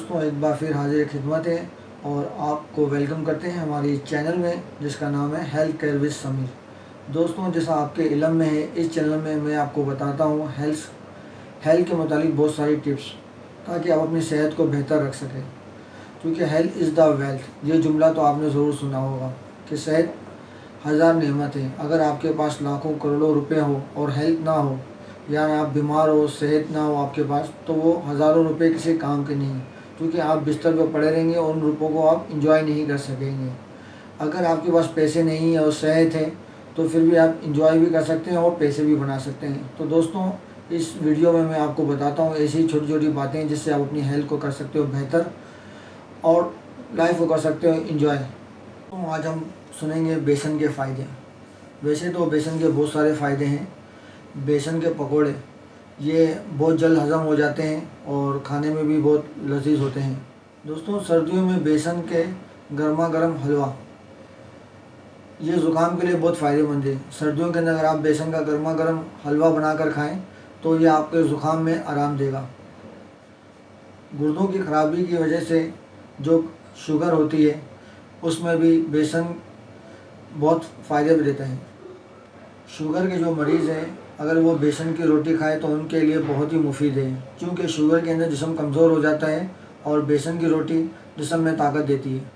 दोस्तों एक बार फिर हाजिर खिदमत है और आपको वेलकम करते हैं हमारी चैनल में जिसका नाम है हेल्थ केयर विद समीर। दोस्तों जैसा आपके इल्म में है, इस चैनल में मैं आपको बताता हूँ हेल्थ के मुतालिक बहुत सारी टिप्स ताकि आप अपनी सेहत को बेहतर रख सकें। क्योंकि हेल्थ इज़ द वेल्थ, ये जुमला तो आपने ज़रूर सुना होगा कि सेहत हज़ार नेमत है। अगर आपके पास लाखों करोड़ों रुपए हो और हेल्थ ना हो या आप बीमार हो, सेहत ना हो आपके पास, तो वो हज़ारों रुपए किसी काम के नहीं, क्योंकि आप बिस्तर पर पड़े रहेंगे और उन रुपयों को आप इंजॉय नहीं कर सकेंगे। अगर आपके पास पैसे नहीं है और सेहत है तो फिर भी आप इंजॉय भी कर सकते हैं और पैसे भी बना सकते हैं। तो दोस्तों इस वीडियो में मैं आपको बताता हूँ ऐसी छोटी छोटी बातें जिससे आप अपनी हेल्थ को कर सकते हो बेहतर और लाइफ को कर सकते हो इंजॉय। तो आज हम सुनेंगे बेसन के फ़ायदे। वैसे तो बेसन के बहुत सारे फ़ायदे हैं। बेसन के पकोड़े ये बहुत जल्द हज़म हो जाते हैं और खाने में भी बहुत लजीज होते हैं। दोस्तों सर्दियों में बेसन के गर्मा गर्म हलवा ये ज़ुकाम के लिए बहुत फ़ायदेमंद है। सर्दियों के अंदर अगर आप बेसन का गर्मा गर्म हलवा बनाकर खाएं तो ये आपके ज़ुकाम में आराम देगा। गुर्दों की खराबी की वजह से जो शुगर होती है उसमें भी बेसन बहुत फ़ायदे भी देता है। शुगर के जो मरीज़ हैं अगर वो बेसन की रोटी खाए तो उनके लिए बहुत ही मुफीद है, क्योंकि शुगर के अंदर जिस्म कमज़ोर हो जाता है और बेसन की रोटी जिस्म में ताकत देती है।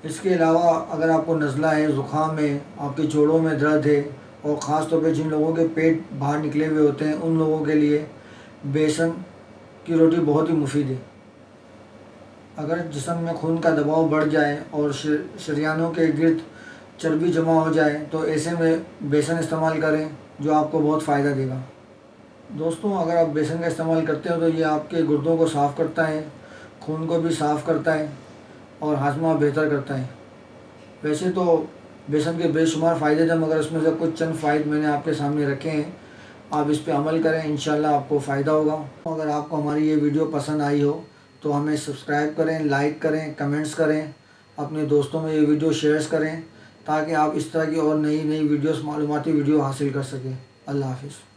इसके अलावा अगर आपको नज़ला है, ज़ुकाम है, आपके जोड़ों में दर्द है और ख़ास तौर पे जिन लोगों के पेट बाहर निकले हुए होते हैं उन लोगों के लिए बेसन की रोटी बहुत ही मुफीद है। अगर जिस्म में खून का दबाव बढ़ जाए और शरीयानों के गिर्द चर्बी जमा हो जाए तो ऐसे में बेसन इस्तेमाल करें जो आपको बहुत फ़ायदा देगा। दोस्तों अगर आप बेसन का इस्तेमाल करते हो तो ये आपके गुर्दों को साफ़ करता है, खून को भी साफ़ करता है और हाजमा बेहतर करता है। वैसे तो बेसन के बेशुमार फ़ायदे थे मगर उसमें से कुछ चंद फ़ायदे मैंने आपके सामने रखे हैं। आप इस पर अमल करें, इंशाल्लाह आपको फ़ायदा होगा। अगर आपको हमारी ये वीडियो पसंद आई हो तो हमें सब्सक्राइब करें, लाइक करें, कमेंट्स करें, अपने दोस्तों में ये वीडियो शेयर करें ताकि आप इस तरह की और नई नई वीडियोस मालूमाती वीडियो हासिल कर सकें। अल्लाह हाफ़िज़।